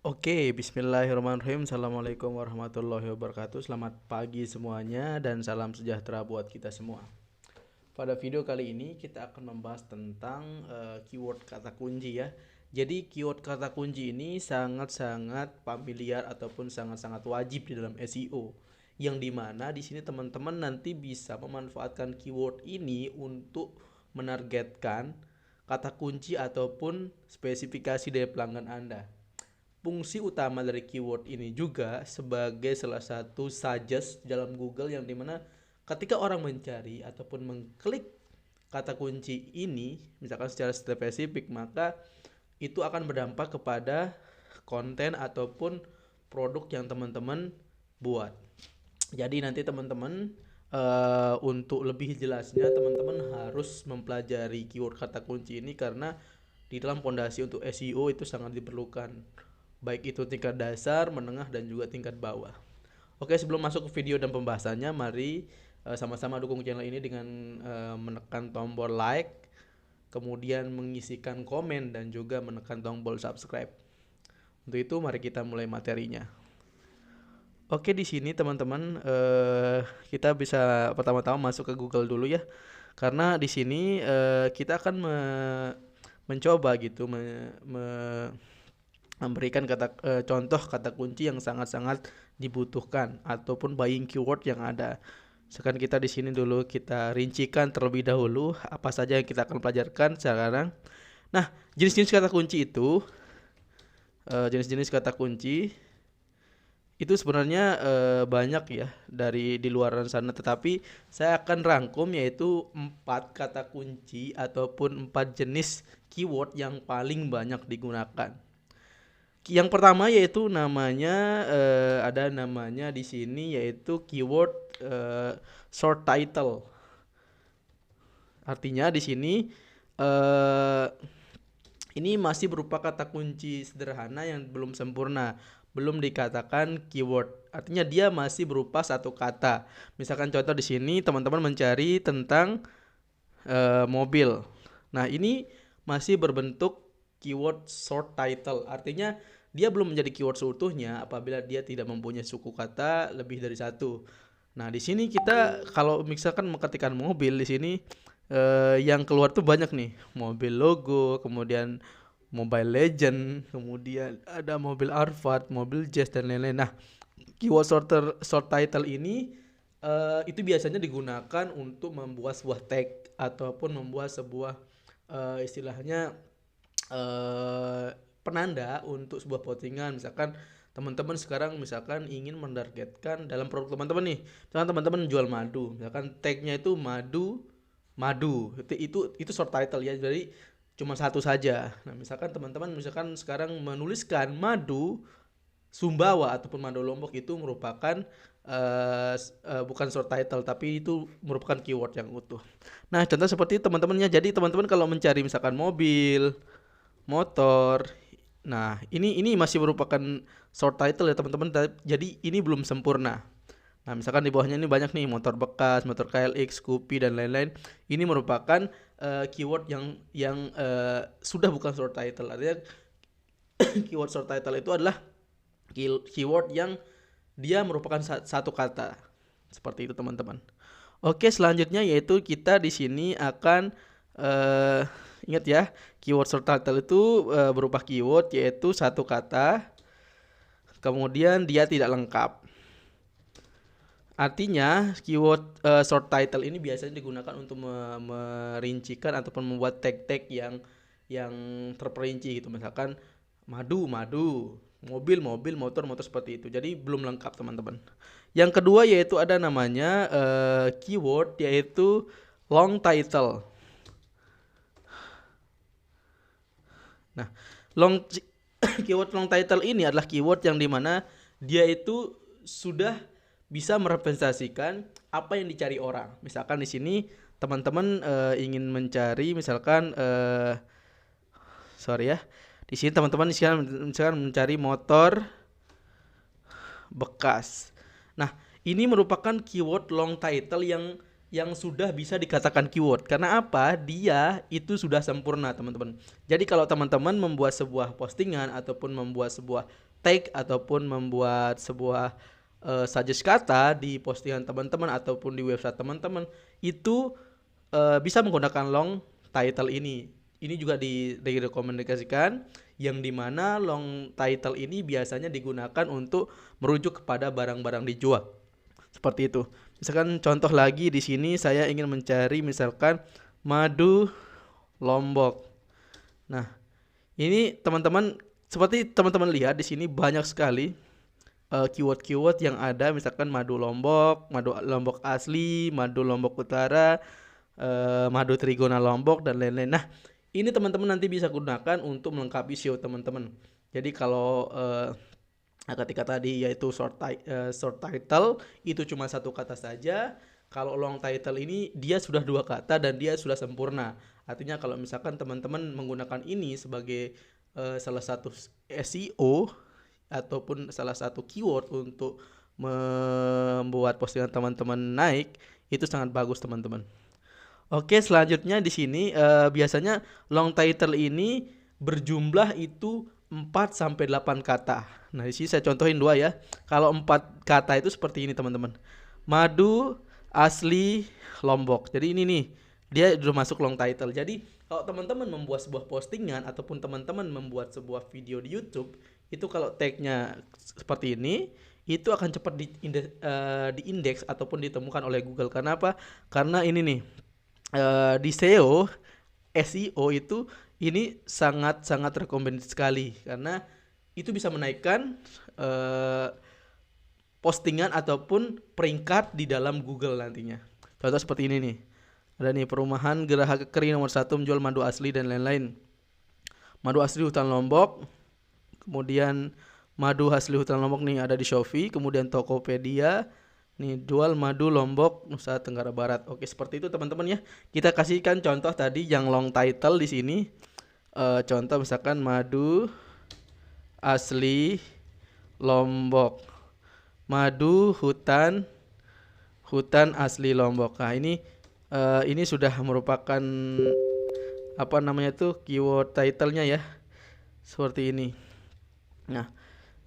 Oke, bismillahirrahmanirrahim. Assalamualaikum warahmatullahi wabarakatuh. Selamat pagi semuanya dan salam sejahtera buat kita semua. Pada video kali ini kita akan membahas tentang keyword kata kunci ya. Jadi keyword kata kunci ini sangat-sangat familiar ataupun sangat-sangat wajib di dalam SEO. Yang dimana di sini teman-teman nanti bisa memanfaatkan keyword ini untuk menargetkan kata kunci ataupun spesifikasi dari pelanggan Anda. Fungsi utama dari keyword ini juga sebagai salah satu suggest dalam Google, yang dimana ketika orang mencari ataupun mengklik kata kunci ini misalkan secara spesifik, maka itu akan berdampak kepada konten ataupun produk yang teman-teman buat. Jadi nanti teman-teman untuk lebih jelasnya teman-teman harus mempelajari keyword kata kunci ini, karena di dalam fondasi untuk SEO itu sangat diperlukan, baik itu tingkat dasar, menengah, dan juga tingkat bawah. Oke, sebelum masuk ke video dan pembahasannya, mari sama-sama dukung channel ini dengan menekan tombol like, kemudian mengisikan komen, dan juga menekan tombol subscribe. Untuk itu, mari kita mulai materinya. Oke, di sini teman-teman kita bisa pertama-tama masuk ke Google dulu ya, karena di sini kita akan mencoba gitu memberikan contoh kata kunci yang sangat-sangat dibutuhkan ataupun buying keyword yang ada. Sekarang kita di sini dulu kita rincikan terlebih dahulu apa saja yang kita akan pelajarkan sekarang. Nah, jenis-jenis kata kunci itu jenis-jenis kata kunci itu sebenarnya banyak ya dari di luar sana, tetapi saya akan rangkum yaitu 4 kata kunci ataupun 4 jenis keyword yang paling banyak digunakan. Yang pertama yaitu namanya ada namanya di sini yaitu keyword short title. Artinya di sini ini masih berupa kata kunci sederhana yang belum sempurna, belum dikatakan keyword. Artinya dia masih berupa satu kata. Misalkan contoh di sini teman-teman mencari tentang mobil. Nah, ini masih berbentuk keyword short title. Artinya dia belum menjadi keyword seutuhnya apabila dia tidak mempunyai suku kata lebih dari satu. Nah, di sini kita kalau misalkan mengetikkan mobil di sini yang keluar tuh banyak nih, mobil logo, kemudian Mobile Legend, kemudian ada mobil Arfad, mobil Jazz, dan lain-lain. Nah, keyword short title ini itu biasanya digunakan untuk membuat sebuah tag ataupun membuat sebuah istilahnya penanda untuk sebuah postingan. Misalkan teman-teman sekarang misalkan ingin menargetkan dalam produk teman-teman nih, misalkan teman-teman jual madu, misalkan tagnya itu madu itu short title ya, jadi cuma satu saja. Nah, misalkan teman-teman misalkan sekarang menuliskan madu Sumbawa ataupun madu Lombok, itu merupakan bukan short title tapi itu merupakan keyword yang utuh. Nah, contoh seperti teman-temannya. Jadi teman-teman kalau mencari misalkan mobil, motor, nah ini masih merupakan short title ya teman-teman. Jadi ini belum sempurna. Nah, misalkan di bawahnya ini banyak nih motor bekas, motor KLX, Scoopy, dan lain-lain. Ini merupakan keyword yang sudah bukan short title. Artinya keyword short title itu adalah keyword yang dia merupakan satu kata. Seperti itu teman-teman. Oke, selanjutnya yaitu kita di sini akan ingat ya, keyword short title itu berupa keyword yaitu satu kata, kemudian dia tidak lengkap. Artinya keyword short title ini biasanya digunakan untuk merincikan ataupun membuat tag-tag yang terperinci gitu. Misalkan madu, mobil, motor, seperti itu. Jadi belum lengkap teman-teman. Yang kedua yaitu ada namanya keyword yaitu long title. Nah, keyword long title ini adalah keyword yang dimana dia itu sudah bisa merepresentasikan apa yang dicari orang. Misalkan di sini teman-teman ingin mencari misalkan di sini teman-teman misalkan mencari motor bekas. Nah, ini merupakan keyword long title yang sudah bisa dikatakan keyword. Karena apa? Dia itu sudah sempurna, teman-teman. Jadi kalau teman-teman membuat sebuah postingan ataupun membuat sebuah tag ataupun membuat sebuah suggest kata di postingan teman-teman ataupun di website teman-teman, itu bisa menggunakan long title ini. Ini juga direkomendasikan, yang dimana long title ini biasanya digunakan untuk merujuk kepada barang-barang dijual. Seperti itu. Misalkan contoh lagi di sini saya ingin mencari misalkan madu Lombok. Nah, ini teman-teman, seperti teman-teman lihat di sini banyak sekali keyword-keyword yang ada, misalkan madu Lombok asli, madu Lombok Utara, madu Trigona Lombok dan lain-lain. Nah, ini teman-teman nanti bisa gunakan untuk melengkapi SEO teman-teman. Jadi kalau ketika tadi yaitu short title itu cuma satu kata saja, kalau long title ini dia sudah dua kata dan dia sudah sempurna. Artinya kalau misalkan teman-teman menggunakan ini sebagai salah satu SEO ataupun salah satu keyword untuk membuat postingan teman-teman naik, itu sangat bagus teman-teman. Oke, selanjutnya di sini biasanya long title ini berjumlah itu 4 sampai 8 kata. Nah, di sini saya contohin dua ya. Kalau 4 kata itu seperti ini, teman-teman. Madu asli Lombok. Jadi ini nih, dia udah masuk long title. Jadi, kalau teman-teman membuat sebuah postingan ataupun teman-teman membuat sebuah video di YouTube, itu kalau tag-nya seperti ini, itu akan cepat diindeks ataupun ditemukan oleh Google. Karena apa? Karena ini nih, di SEO itu ini sangat recommended sekali, karena itu bisa menaikkan postingan ataupun peringkat di dalam Google nantinya. Contoh seperti ini nih, ada nih perumahan Geraha Kekeri nomor 1 menjual madu asli dan lain-lain. Madu asli hutan Lombok, kemudian madu asli hutan Lombok nih ada di Shopee, kemudian Tokopedia. Nih, jual madu Lombok, Nusa Tenggara Barat. Oke, seperti itu teman-teman ya. Kita kasihkan contoh tadi yang long title di sini. Contoh misalkan madu asli Lombok. Madu hutan asli Lombok. Nah, ini sudah merupakan apa namanya tuh keyword title-nya ya. Seperti ini. Nah,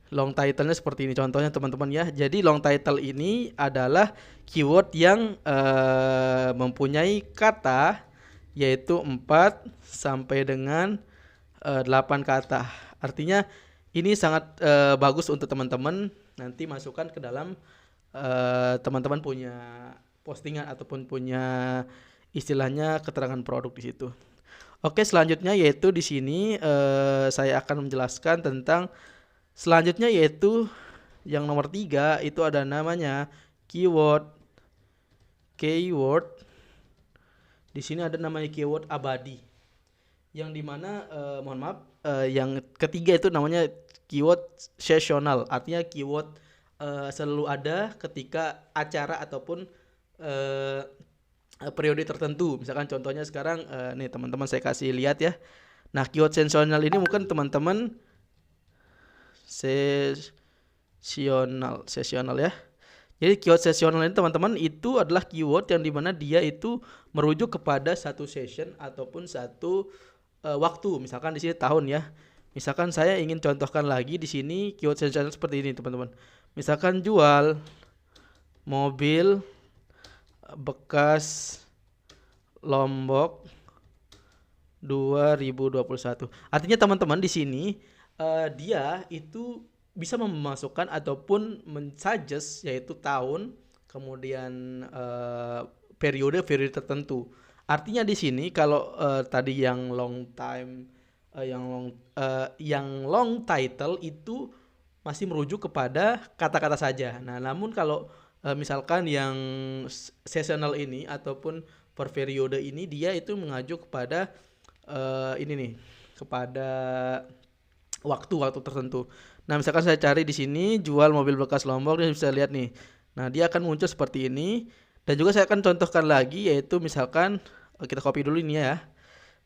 long title-nya seperti ini contohnya teman-teman ya. Jadi long title ini adalah keyword yang mempunyai kata yaitu 4 sampai dengan 8 kata. Artinya ini sangat bagus untuk teman-teman nanti masukkan ke dalam teman-teman punya postingan ataupun punya istilahnya keterangan produk di situ. Oke, selanjutnya yaitu di sini saya akan menjelaskan tentang selanjutnya yaitu yang nomor 3 itu ada namanya keyword. Di sini ada namanya keyword abadi. Yang dimana yang ketiga itu namanya keyword seasonal. Artinya keyword selalu ada ketika acara ataupun periode tertentu. Misalkan contohnya sekarang nih teman-teman saya kasih lihat ya. Nah, keyword seasonal ini mungkin teman-teman seasonal ya. Jadi keyword seasonal ini teman-teman itu adalah keyword yang dimana dia itu merujuk kepada satu session ataupun satu waktu. Misalkan di sini tahun ya. Misalkan saya ingin contohkan lagi di sini keyword seasonal seperti ini teman-teman. Misalkan jual mobil bekas Lombok 2021. Artinya teman-teman di sini dia itu bisa memasukkan ataupun mensuggest yaitu tahun, kemudian periode tertentu. Artinya di sini kalau tadi yang long title itu masih merujuk kepada kata-kata saja. Nah, namun kalau misalkan yang seasonal ini ataupun per periode ini dia itu mengajuk kepada ini nih, kepada waktu tertentu. Nah, misalkan saya cari di sini jual mobil bekas Lombok, dia bisa lihat nih. Nah, dia akan muncul seperti ini. Dan juga saya akan contohkan lagi yaitu misalkan kita copy dulu ini ya,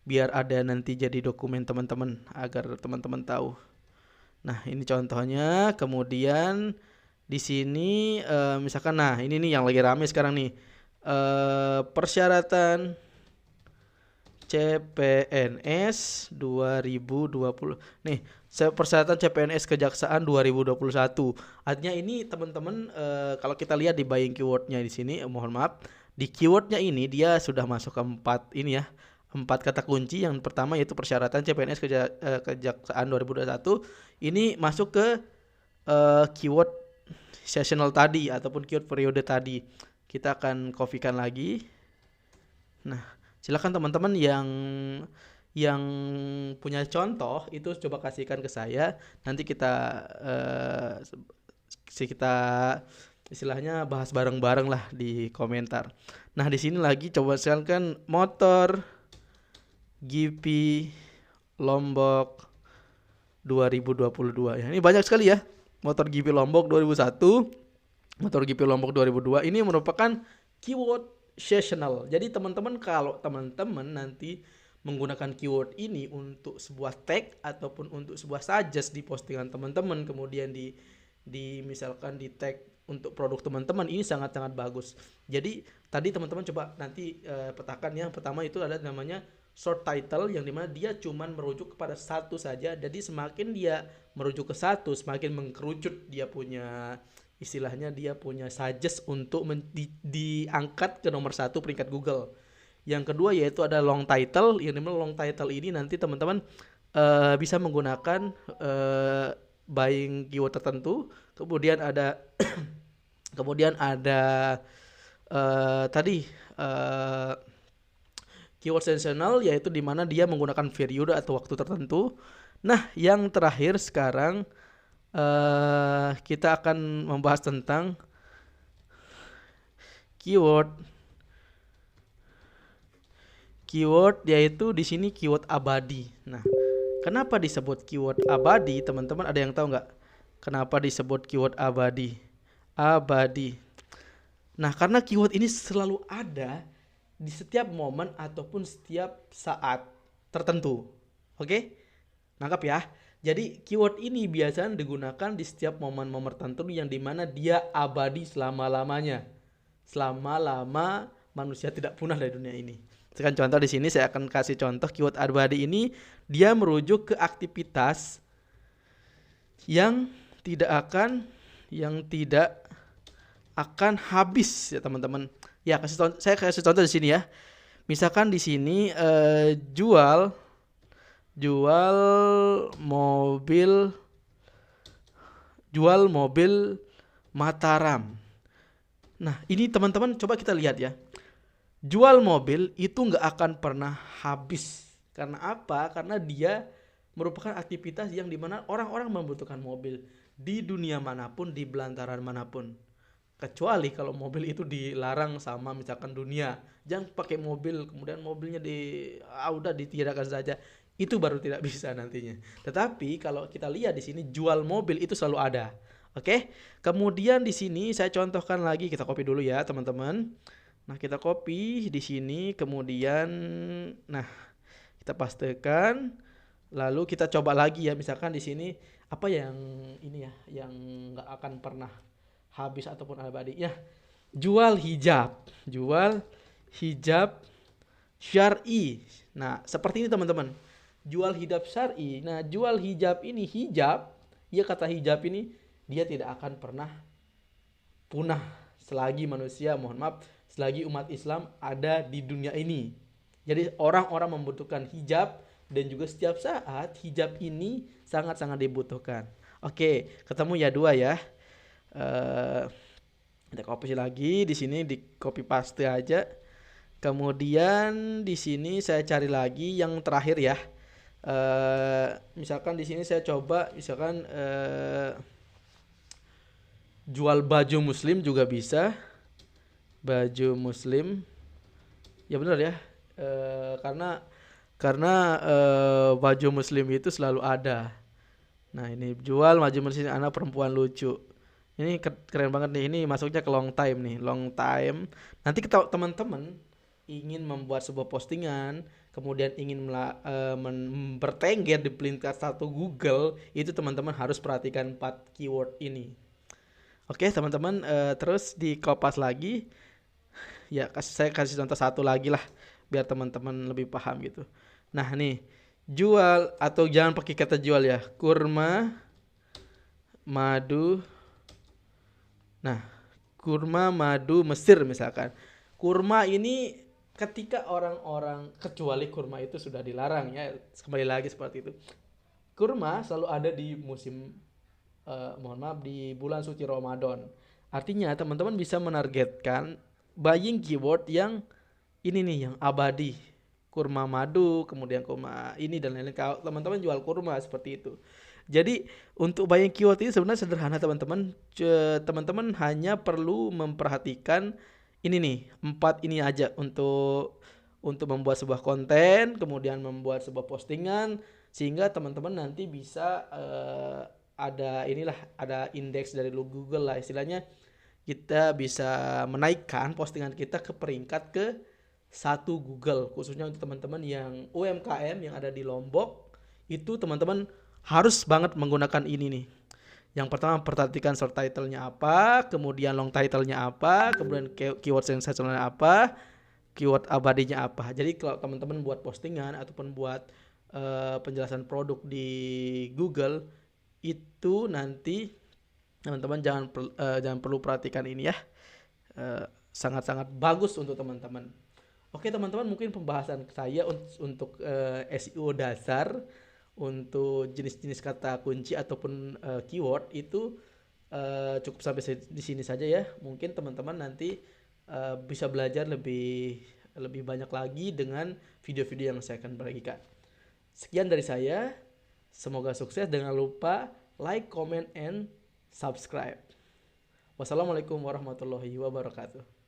biar ada nanti jadi dokumen teman-teman agar teman-teman tahu. Nah, ini contohnya. Kemudian di sini misalkan nah, ini nih yang lagi rame sekarang nih. Persyaratan CPNS 2020. Nih, persyaratan CPNS Kejaksaan 2021. Artinya ini teman-teman kalau kita lihat di buying keywordnya di sini, mohon maaf, di keywordnya ini dia sudah masuk ke 4 kata kunci. Yang pertama yaitu persyaratan CPNS Kejaksaan 2021. Ini masuk ke keyword seasonal tadi ataupun keyword periode tadi. Kita akan copykan lagi. Nah, silakan teman-teman yang punya contoh itu coba kasihkan ke saya. Nanti kita istilahnya bahas bareng-bareng lah di komentar. Nah, di sini lagi coba silakan motor GP Lombok 2022 ya. Ini banyak sekali ya. Motor GP Lombok 2001, motor GP Lombok 2002 ini merupakan keyword seasonal. Jadi teman-teman kalau teman-teman nanti menggunakan keyword ini untuk sebuah tag ataupun untuk sebuah suggest di postingan teman-teman, kemudian misalkan di tag untuk produk teman-teman, ini sangat-sangat bagus. Jadi tadi teman-teman coba nanti petakan. Yang pertama itu ada namanya short title, yang dimana dia cuman merujuk kepada satu saja. Jadi semakin dia merujuk ke satu, semakin mengkerucut dia punya, istilahnya dia punya suggest untuk diangkat ke nomor 1 peringkat Google. Yang kedua yaitu ada long title, yang dimana long title ini nanti teman-teman bisa menggunakan buying keyword tertentu. Kemudian ada keyword seasonal, yaitu dimana dia menggunakan periode atau waktu tertentu. Nah, yang terakhir sekarang kita akan membahas tentang keyword yaitu di sini keyword abadi. Nah, kenapa disebut keyword abadi, teman-teman? Ada yang tahu nggak? Kenapa disebut keyword abadi? Nah, karena keyword ini selalu ada di setiap momen ataupun setiap saat tertentu. Oke? Nangkap ya? Jadi keyword ini biasanya digunakan di setiap momen-momen tertentu yang dimana dia abadi selama-lamanya. Selama-lama manusia tidak punah dari dunia ini. Sekarang contoh di sini saya akan kasih contoh keyword abadi ini, dia merujuk ke aktivitas yang tidak akan habis ya teman-teman. Ya, saya kasih contoh di sini ya. Misalkan di sini jual mobil Mataram. Nah, ini teman-teman coba kita lihat ya. Jual mobil itu nggak akan pernah habis. Karena apa? Karena dia merupakan aktivitas yang dimana orang-orang membutuhkan mobil di dunia manapun, di belantaran manapun. Kecuali kalau mobil itu dilarang sama misalkan dunia, jangan pakai mobil, kemudian mobilnya udah ditiadakan saja, itu baru tidak bisa nantinya. Tetapi kalau kita lihat di sini jual mobil itu selalu ada. Oke? Kemudian di sini saya contohkan lagi, kita copy dulu ya teman-teman. Nah, kita copy di sini, kemudian kita pastekan, lalu kita coba lagi ya, misalkan di sini apa yang ini ya, yang nggak akan pernah habis ataupun abadi ya, jual hijab syar'i. Nah, seperti ini teman-teman, jual hijab syar'i. Nah, jual hijab ini, kata hijab ini dia tidak akan pernah punah selagi manusia, selagi umat Islam ada di dunia ini. Jadi orang-orang membutuhkan hijab, dan juga setiap saat hijab ini sangat-sangat dibutuhkan. Oke, ketemu ya 2 ya. Kita copy lagi di sini, di copy paste aja. Kemudian di sini saya cari lagi yang terakhir ya. Misalkan di sini saya coba jual baju muslim juga bisa. Baju muslim. Ya benar ya. Karena baju muslim itu selalu ada. Nah, ini jual baju muslim anak perempuan lucu. Ini keren banget nih. Ini masuknya ke long time nih. Long time. Nanti kita teman-teman ingin membuat sebuah postingan, kemudian ingin bertengger di peringkat 1 Google, itu teman-teman harus perhatikan 4 keyword ini. Oke teman-teman, terus di kopas lagi. Ya, saya kasih contoh satu lagi lah biar teman-teman lebih paham gitu. Nah nih, jual atau jangan pakai kata jual ya, kurma, madu. Nah, kurma, madu, Mesir misalkan. Kurma ini ketika orang-orang, kecuali kurma itu sudah dilarang ya, kembali lagi seperti itu. Kurma selalu ada di musim, mohon maaf, di bulan suci Ramadan. Artinya teman-teman bisa menargetkan buying keyword yang ini nih, yang abadi. Kurma madu, kemudian kurma ini dan lain-lain. Kalau teman-teman jual kurma seperti itu. Jadi untuk buying keyword ini sebenarnya sederhana teman-teman. Teman-teman hanya perlu memperhatikan ini nih, 4 ini aja untuk membuat sebuah konten, kemudian membuat sebuah postingan sehingga teman-teman nanti bisa ada indeks dari Google lah istilahnya, kita bisa menaikkan postingan kita ke peringkat ke 1 Google, khususnya untuk teman-teman yang UMKM yang ada di Lombok. Itu teman-teman harus banget menggunakan ini nih. Yang pertama, perhatikan short title-nya apa, kemudian long title-nya apa, kemudian keyword sensasionalnya apa, keyword abadinya apa. Jadi kalau teman-teman buat postingan ataupun buat penjelasan produk di Google, itu nanti teman-teman jangan perlu perhatikan ini ya. Sangat-sangat bagus untuk teman-teman. Oke teman-teman, mungkin pembahasan saya untuk SEO dasar untuk jenis-jenis kata kunci ataupun keyword itu cukup sampai di sini saja ya. Mungkin teman-teman nanti bisa belajar lebih banyak lagi dengan video-video yang saya akan bagikan. Sekian dari saya. Semoga sukses. Jangan lupa like, comment, and subscribe. Wassalamualaikum warahmatullahi wabarakatuh.